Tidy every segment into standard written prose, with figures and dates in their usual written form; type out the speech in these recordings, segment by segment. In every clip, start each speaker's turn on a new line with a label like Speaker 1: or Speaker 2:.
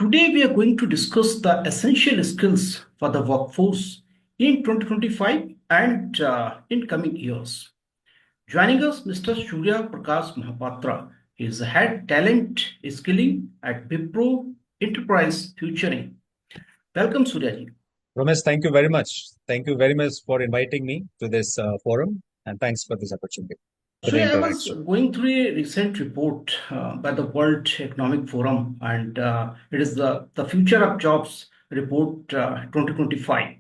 Speaker 1: Today, we are going to discuss the essential skills for the workforce in 2025 and in coming years. Joining us, Mr. Surya Prakash Mahapatra. He is the head talent skilling at Wipro Enterprise Futuring. Welcome, Suryaji.
Speaker 2: Ramesh, thank you very much. Thank you very much for inviting me to this forum, and thanks for this opportunity for
Speaker 1: So,
Speaker 2: the
Speaker 1: I was
Speaker 2: interaction.
Speaker 1: going through a recent report by the World Economic Forum, and it is the Future of Jobs report 2025.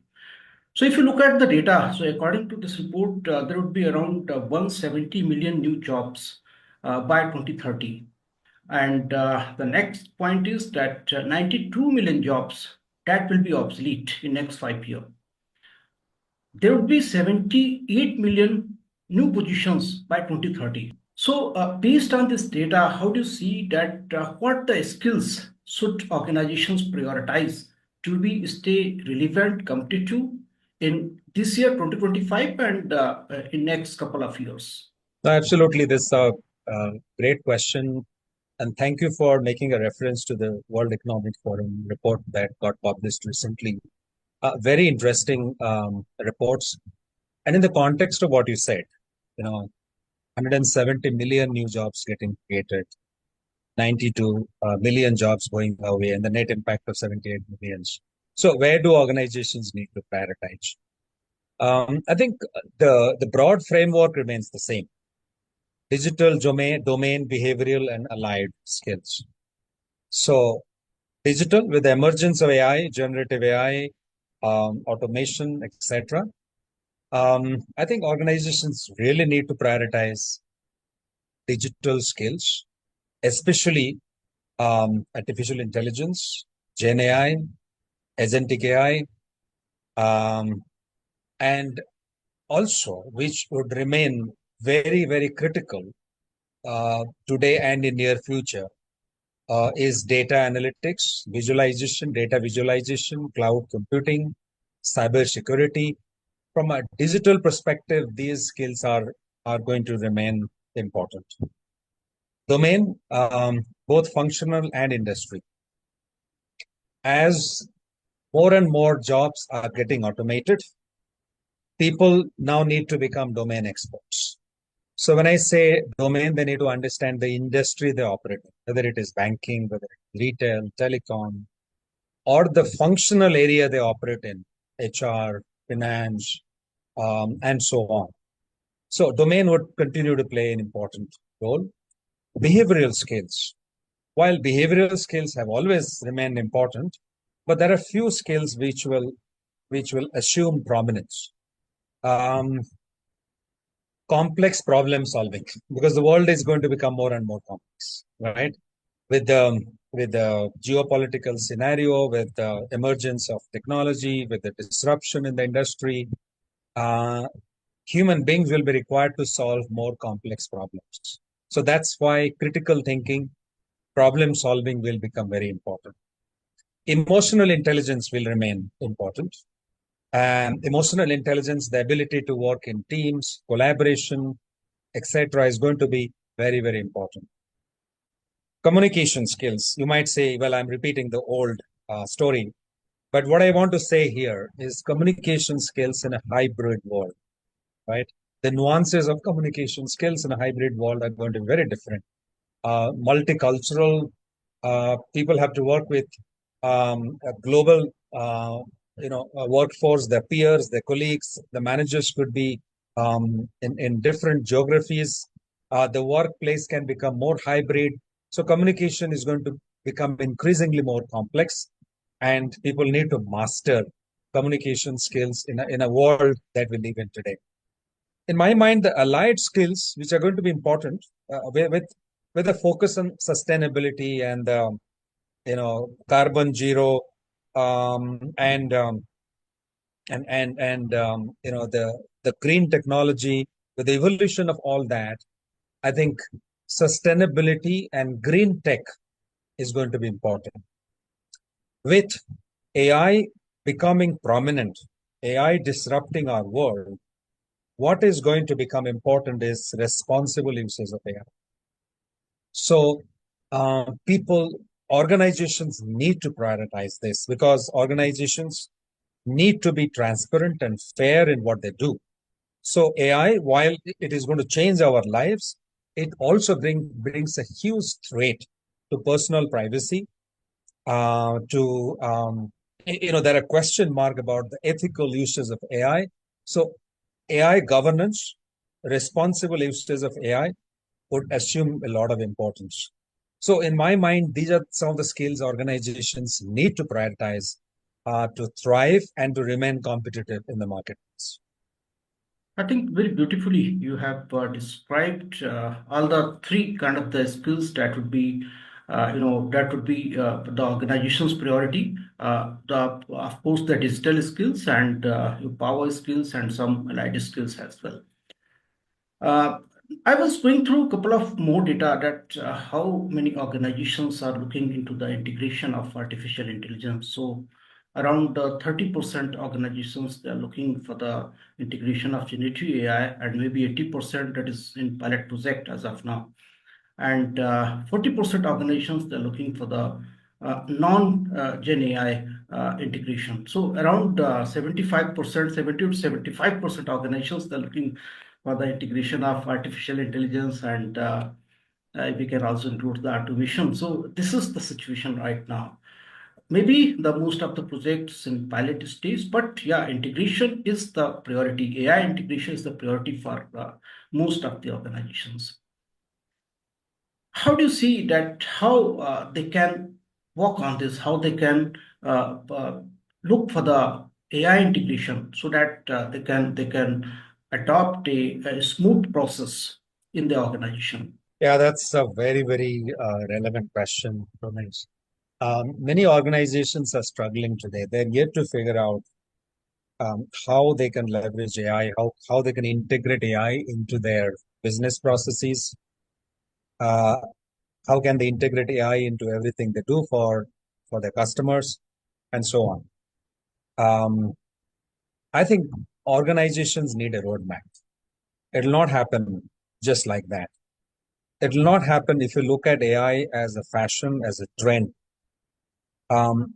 Speaker 1: So if you look at the data, so according to this report, there would be around 170 million new jobs by 2030. And the next point is that 92 million jobs that will be obsolete in next 5 years. There would be 78 million new positions by 2030. So based on this data, how do you see that what the skills should organizations prioritize to be stay relevant, competitive in this year 2025 and in next couple of years?
Speaker 2: No, absolutely, this is a great question, and thank you for making a reference to the World Economic Forum report that got published recently. Very interesting reports, and in the context of what you said, 170 million new jobs getting created, 92 million jobs going away, and the net impact of 78 millions. So, where do organizations need to prioritize? I think the broad framework remains the same: digital domain, behavioral, and allied skills. So, digital with the emergence of AI, generative AI, automation, etc. I think organizations really need to prioritize digital skills, especially artificial intelligence, Gen AI, agentic AI, and also which would remain very, very critical today and in near future is data analytics, data visualization, cloud computing, cyber security. From a digital perspective, these skills are going to remain important. Domain, both functional and industry. As more and more jobs are getting automated, people now need to become domain experts. So when I say domain, they need to understand the industry they operate in, whether it is banking, whether it's retail, telecom, or the functional area they operate in, HR, finance, and so on. So domain would continue to play an important role. Behavioral skills. While behavioral skills have always remained important, but there are few skills which will assume prominence. Complex problem solving, because the world is going to become more and more complex, right? With the geopolitical scenario, with the emergence of technology, with the disruption in the industry, human beings will be required to solve more complex problems. So that's why critical thinking, problem solving will become very important. Emotional intelligence will remain important. Emotional intelligence, the ability to work in teams, collaboration, etc., is going to be very, very important. Communication skills. You might say, well, I'm repeating the old story, but what I want to say here is communication skills in a hybrid world, right? The nuances of communication skills in a hybrid world are going to be very different. Multicultural people have to work with a global, workforce, their peers, their colleagues, the managers could be in different geographies. The workplace can become more hybrid. So communication is going to become increasingly more complex, and people need to master communication skills in a world that we live in today. In my mind, the allied skills, which are going to be important, with a focus on sustainability and carbon zero, the green technology, with the evolution of all that, I think sustainability and green tech is going to be important. With AI becoming prominent, AI disrupting our world, what is going to become important is responsible uses of AI. So people organizations need to prioritize this because organizations need to be transparent and fair in what they do. So AI, while it is going to change our lives, it also brings a huge threat to personal privacy. There are question mark about the ethical uses of AI. So AI governance, responsible uses of AI would assume a lot of importance. So in my mind, these are some of the skills organizations need to prioritize to thrive and to remain competitive in the marketplace.
Speaker 1: I think very beautifully you have described all the three kind of the skills that would be, that would be the organization's priority. Of course, the digital skills and your power skills and some allied skills as well. Uh, I was going through a couple of more data that how many organizations are looking into the integration of artificial intelligence. So around 30% organizations they are looking for the integration of generative AI, and maybe 80% that is in pilot project as of now. And 40% organizations they're looking for the non-Gen AI integration. So around 75%, 70 to 75% organizations they're looking for the integration of artificial intelligence, and we can also include the automation. So this is the situation right now. Maybe the most of the projects in pilot stage, but yeah, integration is the priority. AI integration is the priority for most of the organizations. How do you see that? How they can work on this? How they can look for the AI integration so that they can adopt a smooth process in the organization?
Speaker 2: Yeah, that's a very, very relevant question, Ramesh. Many organizations are struggling today. They're yet to figure out how they can leverage AI, how they can integrate AI into their business processes. Uh, how can they integrate AI into everything they do for their customers, and so on. I think organizations need a roadmap. It'll not happen just like that. It'll not happen if you look at AI as a fashion, as a trend. Um,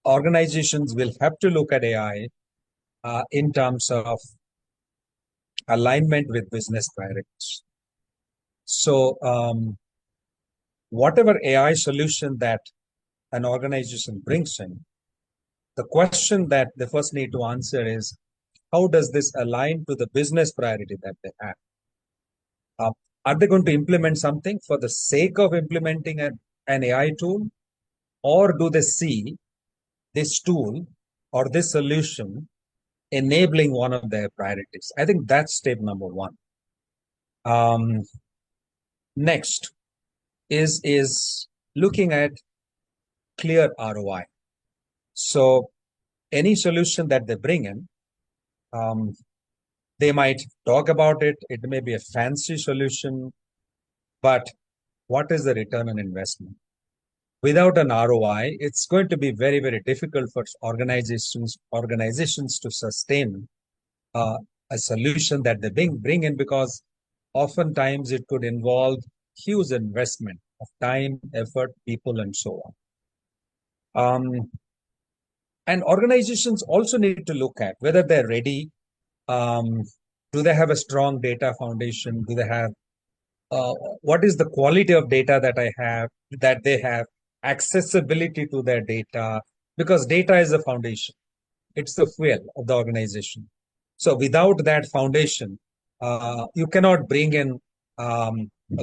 Speaker 2: Organizations will have to look at AI in terms of alignment with business priorities. So, whatever AI solution that an organization brings in, the question that they first need to answer is, how does this align to the business priority that they have? Uh, are they going to implement something for the sake of implementing an AI tool, or do they see this tool or this solution enabling one of their priorities? I think that's step number one. Next is looking at clear ROI. So any solution that they bring in, they might talk about it. It may be a fancy solution, but what is the return on investment? Without an ROI, it's going to be very, very difficult for organizations to sustain a solution that they bring in, because oftentimes it could involve huge investment of time, effort, people, and so on. And organizations also need to look at whether they're ready. Do they have a strong data foundation? Do they have what is the quality of data that they have, accessibility to their data, because data is the foundation. It's the fuel of the organization. So without that foundation, you cannot bring in a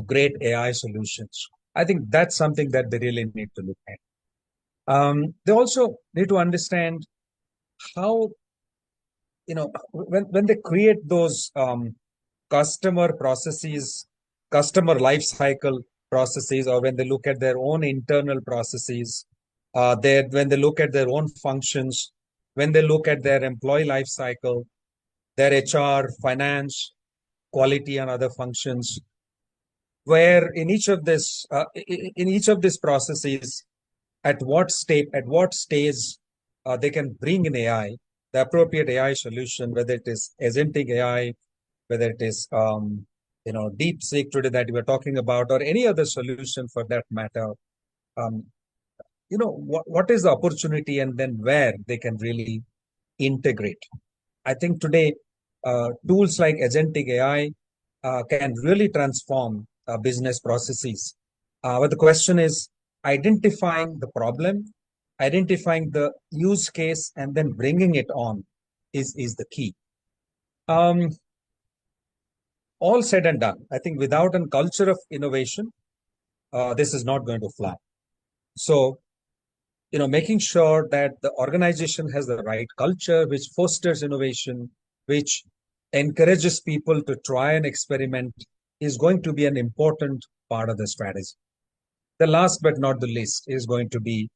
Speaker 2: great AI solutions. I think that's something that they really need to look at. They also need to understand how, when they create those customer processes, customer life cycle processes, or when they look at their own internal processes, when they look at their own functions, when they look at their employee life cycle, their HR, finance, quality, and other functions, where in each of these processes, at what stage they can bring in AI, the appropriate AI solution, whether it is agentic AI, whether it is DeepSeek today that we are talking about, or any other solution for that matter. what is the opportunity and then where they can really integrate. I think today tools like agentic AI can really transform business processes. But the question is identifying the problem, identifying the use case, and then bringing it on is the key. Um, all said and done, I think without a culture of innovation, this is not going to fly. So, making sure that the organization has the right culture, which fosters innovation, which encourages people to try and experiment, is going to be an important part of the strategy. The last but not the least is going to be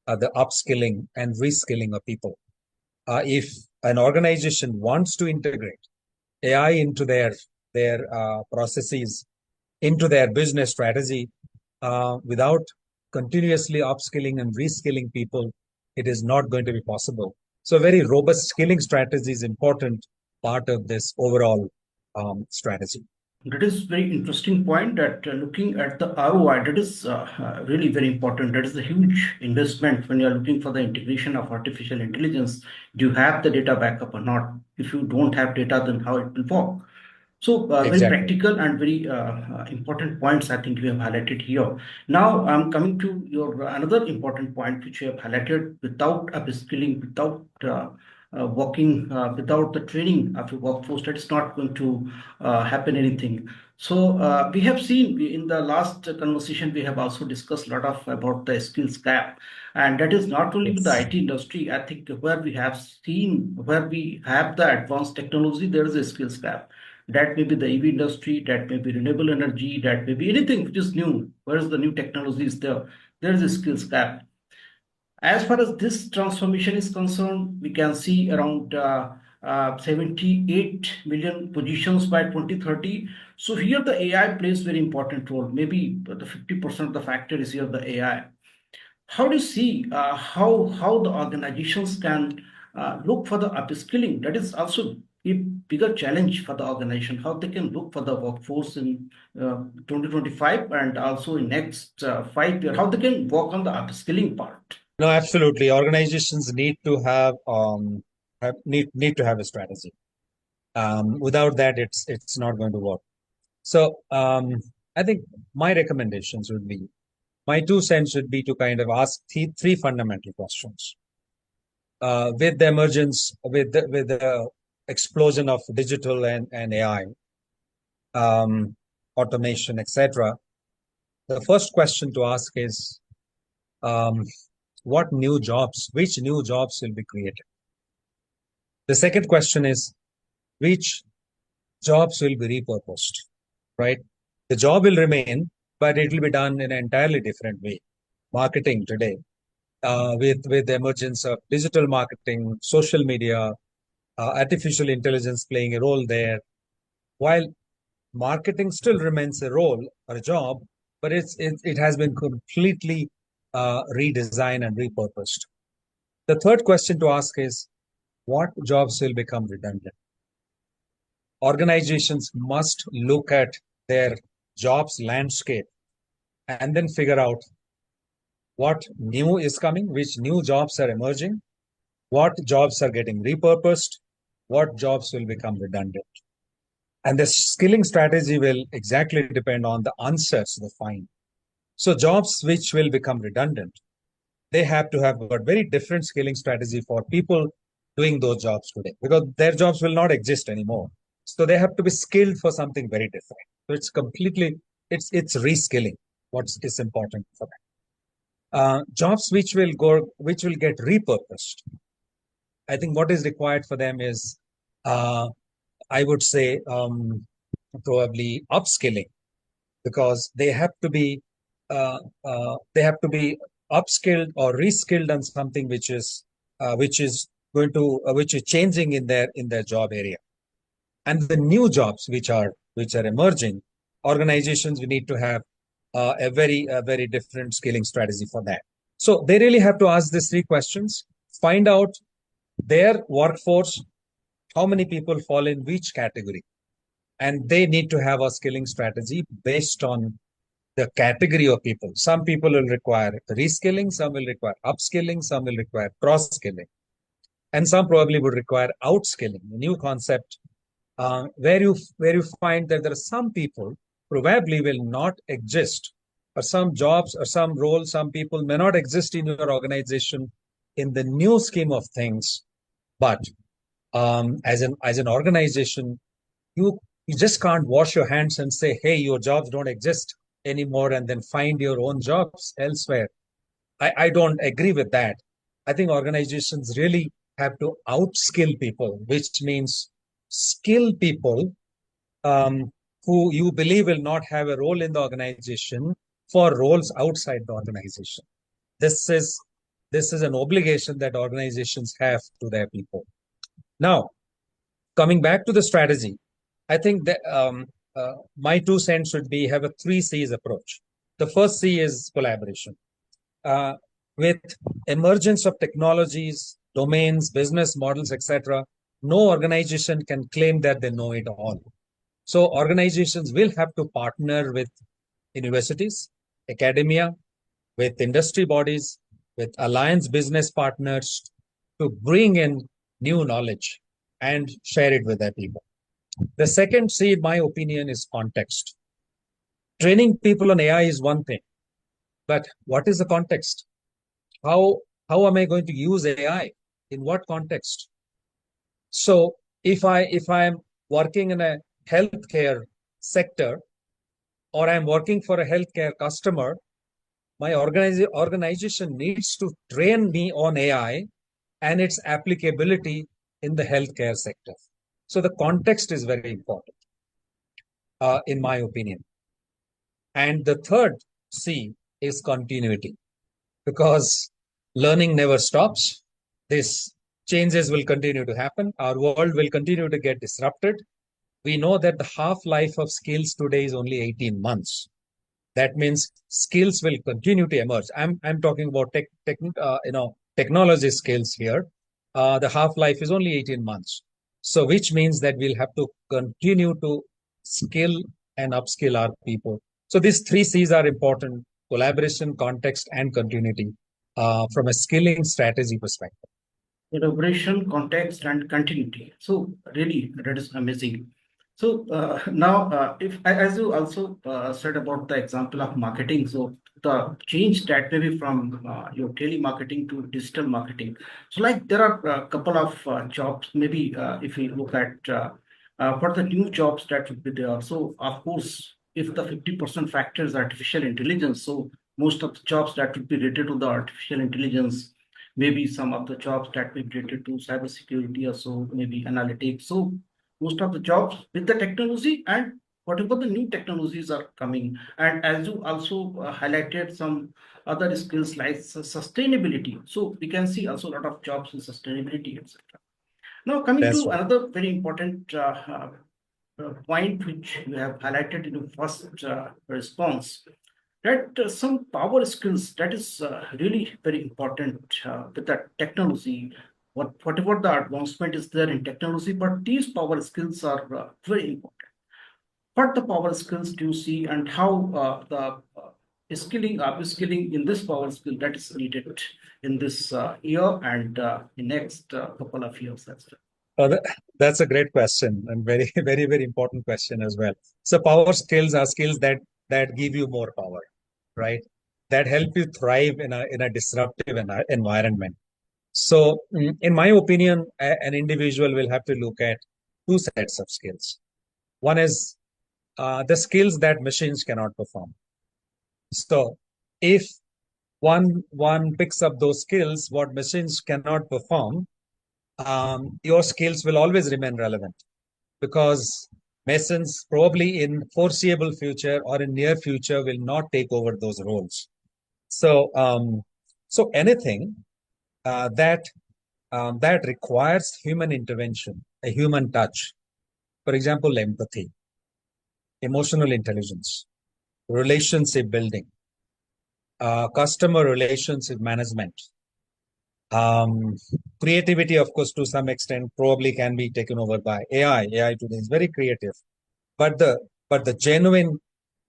Speaker 2: the upskilling and reskilling of people. If an organization wants to integrate AI into their processes, into their business strategy, without continuously upskilling and reskilling people, it is not going to be possible. So, very robust skilling strategy is important part of this overall strategy.
Speaker 1: That is very interesting point that looking at the ROI, that is really very important. That is a huge investment when you are looking for the integration of artificial intelligence. Do you have the data backup or not? If you don't have data, then how it will work? So very
Speaker 2: Exactly.
Speaker 1: practical and very important points I think we have highlighted here. Now I'm coming to your another important point which you have highlighted. Without upskilling, without working, without the training of your workforce, that is not going to happen anything. So we have seen in the last conversation we have also discussed a lot of about the skills gap, and that is not only with the
Speaker 2: Yes.
Speaker 1: IT industry. I think where we have seen where we have the advanced technology, there is a skills gap. That may be the EV industry, that may be renewable energy, that may be anything which is new. Whereas the new technology is there, there is a skills gap. As far as this transformation is concerned, we can see around 78 million positions by 2030. So here the AI plays very important role. Maybe the 50% of the factor is here the AI. How do you see how the organizations can look for the upskilling? That is also a bigger challenge for the organization. How they can look for the workforce in 2025 and also in next 5 years. How they can work on the upskilling part.
Speaker 2: No, absolutely. Organizations need to need to have a strategy. Without that, it's not going to work. So I think my recommendations would be, my 2 cents would be to kind of ask three fundamental questions. With the emergence, with the explosion of digital and AI, automation, etc., the first question to ask is, which new jobs will be created? The second question is, which jobs will be repurposed, right? The job will remain, but it will be done in an entirely different way. Marketing today, with the emergence of digital marketing, social media, artificial intelligence playing a role there, while marketing still remains a role or a job, but it has been completely redesigned and repurposed. The third question to ask is, what jobs will become redundant? Organizations must look at their jobs landscape and then figure out what new is coming, which new jobs are emerging, what jobs are getting repurposed, what jobs will become redundant. And the skilling strategy will exactly depend on the answers they find. So jobs which will become redundant, they have to have a very different skilling strategy for people doing those jobs today, because their jobs will not exist anymore. So they have to be skilled for something very different. So it's reskilling what is important for them. Jobs which will get repurposed. I think what is required for them is, I would say, probably upskilling, because they have to be upskilled or reskilled on something which is changing in their job area. And the new jobs which are emerging, organizations, we need to have a very different scaling strategy for that. So they really have to ask these three questions, find out their workforce, how many people fall in which category, and they need to have a skilling strategy based on the category of people. Some people will require reskilling, some will require upskilling, some will require cross-skilling, and some probably would require outskilling, a new concept where you find that there are some people probably will not exist, or some jobs or some roles, some people may not exist in your organization in the new scheme of things, but as an organization, you you just can't wash your hands and say, hey, your jobs don't exist anymore, and then find your own jobs elsewhere. I don't agree with that. I think organizations really have to outskill people, which means skill people um, who you believe will not have a role in the organization for roles outside the organization. This is this is an obligation that organizations have to their people. Now, coming back to the strategy, I think that my 2 cents should be have a 3 C's approach. The first C is collaboration. Uh, with emergence of technologies, domains, business models, etc., no organization can claim that they know it all. So organizations will have to partner with universities, academia, with industry bodies, with alliance business partners to bring in new knowledge and share it with their people. The second C, in my opinion, is context. Training people on AI is one thing, but what is the context? How how am I going to use AI? In what context? So if I'm working in a healthcare sector, or I'm working for a healthcare customer, my organization needs to train me on AI and its applicability in the healthcare sector. So the context is very important, in my opinion. And the third C is continuity, because learning never stops. These changes will continue to happen. Our world will continue to get disrupted. We know that the half-life of skills today is only 18 months. That means skills will continue to emerge. I'm talking about technology skills here. The half-life is only 18 months. So which means that we'll have to continue to skill and upskill our people. So these 3 C's are important: collaboration, context, and continuity from a skilling strategy perspective.
Speaker 1: Collaboration, context, and continuity. So really, that is amazing. So now, if as you also said about the example of marketing, so the change that maybe from your telemarketing to digital marketing. So like there are a couple of jobs. Maybe if we look at for the new jobs that would be there. So of course, if the 50% factor is artificial intelligence, so most of the jobs that would be related to the artificial intelligence, maybe some of the jobs that may be related to cybersecurity or so, maybe analytics. So most of the jobs with the technology and whatever the new technologies are coming. And as you also highlighted some other skills like sustainability. So we can see also a lot of jobs in sustainability, etc. Now coming
Speaker 2: That's
Speaker 1: to
Speaker 2: right.
Speaker 1: another very important point which you have highlighted in the first response, that some power skills that is really very important with that technology. Whatever the advancement is there in technology, but these power skills are very important. What the power skills do you see, and how the skilling, upskilling in this power skill that is needed in this year and the next couple of years as well?
Speaker 2: That's a great question, and very, very, very important question as well. So power skills are skills that give you more power, right? That help you thrive in a disruptive environment. So, in my opinion, an individual will have to look at 2 sets of skills. One is the skills that machines cannot perform. So, if one picks up those skills, what machines cannot perform, your skills will always remain relevant, because machines probably in foreseeable future or in near future will not take over those roles. So anything that requires human intervention, a human touch. For example, empathy, emotional intelligence, relationship building, customer relationship management, um, creativity, of course, to some extent, probably can be taken over by AI. AI today is very creative, but the genuine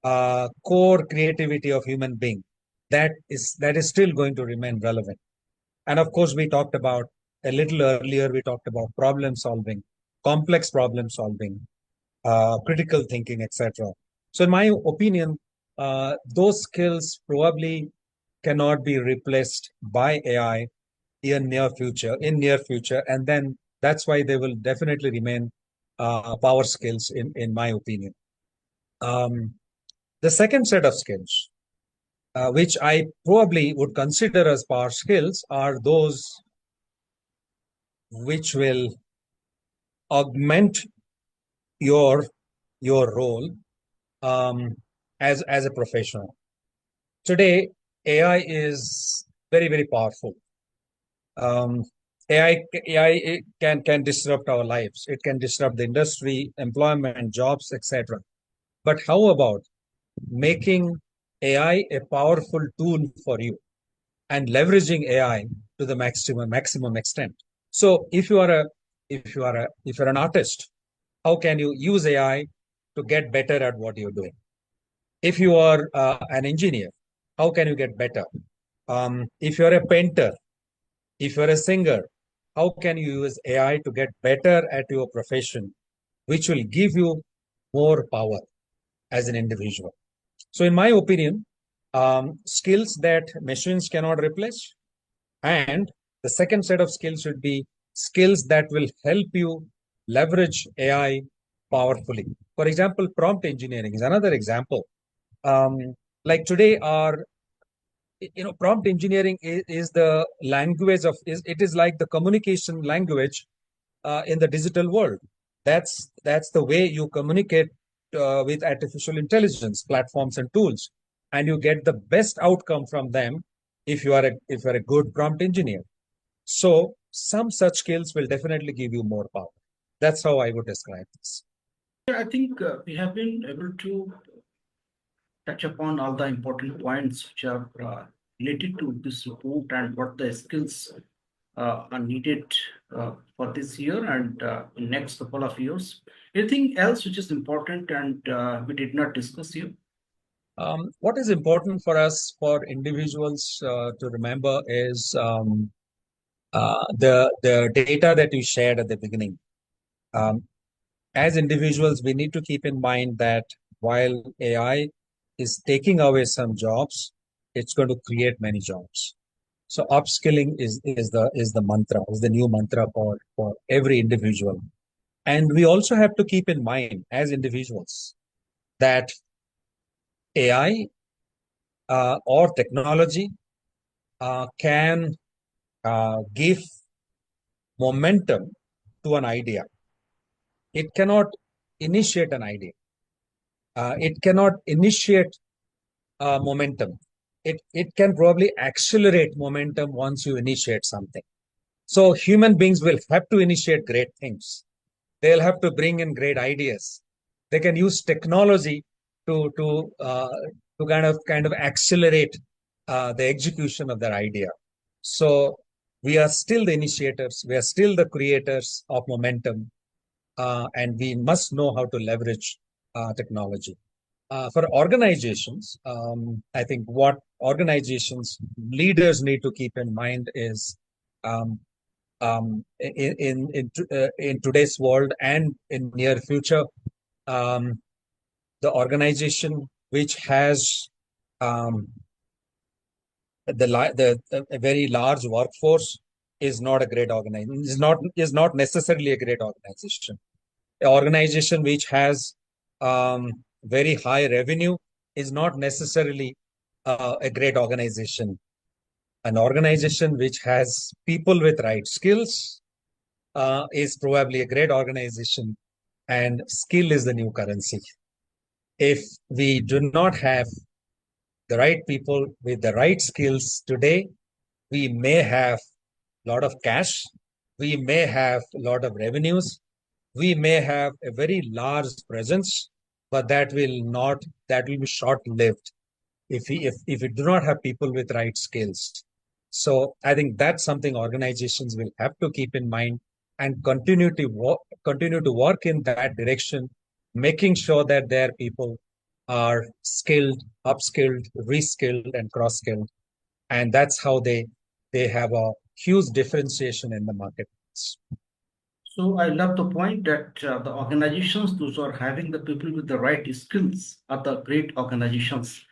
Speaker 2: core creativity of human being, that is still going to remain relevant. And of course, we talked about a little earlier, we talked about problem solving, complex problem solving, critical thinking, etc. So in my opinion, those skills probably cannot be replaced by AI in near future, and then that's why they will definitely remain power skills in my opinion. Um, the second set of skills, which I probably would consider as power skills, are those which will augment your your role um, as a professional. Today, AI is very, very powerful. Um, AI can disrupt our lives. It can disrupt the industry, employment, jobs, etc. But how about making AI a powerful tool for you and leveraging AI to the maximum extent? So if you're an artist, how can you use AI to get better at what you're doing? If you are an engineer, how can you get better? If you're a painter, if you're a singer, how can you use AI to get better at your profession, which will give you more power as an individual? So, in my opinion, skills that machines cannot replace, and the second set of skills should be skills that will help you leverage AI powerfully. For example, prompt engineering is another example. Um, like today, our prompt engineering is the language of is it is like the communication language in the digital world. That's the way you communicate with artificial intelligence platforms and tools, and you get the best outcome from them if you are a good prompt engineer. So some such skills will definitely give you more power. That's how I would describe this.
Speaker 1: Yeah, I think we have been able to touch upon all the important points which are related to this report and what the skills are needed for this year and in next couple of years. Anything else which is important and we did not discuss here?
Speaker 2: What is important for us, for individuals to remember, is the data that you shared at the beginning. Um, as individuals, we need to keep in mind that while AI is taking away some jobs, it's going to create many jobs. So upskilling is the mantra, is the new mantra for every individual. And we also have to keep in mind as individuals that AI or technology can give momentum to an idea. It cannot initiate an idea. It cannot initiate momentum. It can probably accelerate momentum once you initiate something. So human beings will have to initiate great things. They'll have to bring in great ideas. They can use technology to kind of accelerate the execution of their idea. So we are still the initiators. We are still the creators of momentum, and we must know how to leverage technology. For organizations, I think what organizations leaders need to keep in mind is um, in today's world and in near future, um, the organization which has um, the a very large workforce is not a great organization. Is not necessarily a great organization. An organization which has very high revenue is not necessarily a great organization. An organization which has people with right skills is probably a great organization, and skill is the new currency. If we do not have the right people with the right skills today, we may have a lot of cash, we may have a lot of revenues, we may have a very large presence, but that will be short-lived if we do not have people with right skills. So I think that's something organizations will have to keep in mind and continue to work in that direction, making sure that their people are skilled, upskilled, reskilled, and cross-skilled, and that's how they have a huge differentiation in the marketplace.
Speaker 1: So I love the point that the organizations, those who are having the people with the right skills, are the great organizations.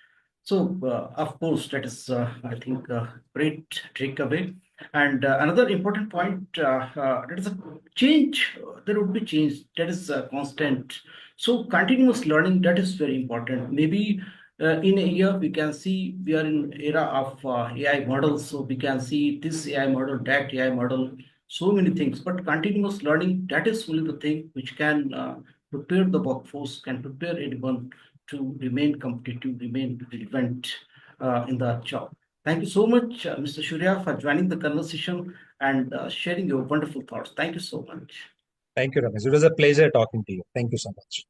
Speaker 1: So of course, that is, I think, a great takeaway. And another important point, that is a change. There would be change. That is constant. So continuous learning, that is very important. Maybe in a year we can see we are in era of AI models. So we can see this AI model, that AI model, so many things, but continuous learning, that is only the thing which can prepare the workforce, can prepare anyone to remain competitive, remain relevant in the job. Thank you so much, Mr. Shurya, for joining the conversation and sharing your wonderful thoughts. Thank you so much.
Speaker 2: Thank you, Ramesh. It was a pleasure talking to you. Thank you so much.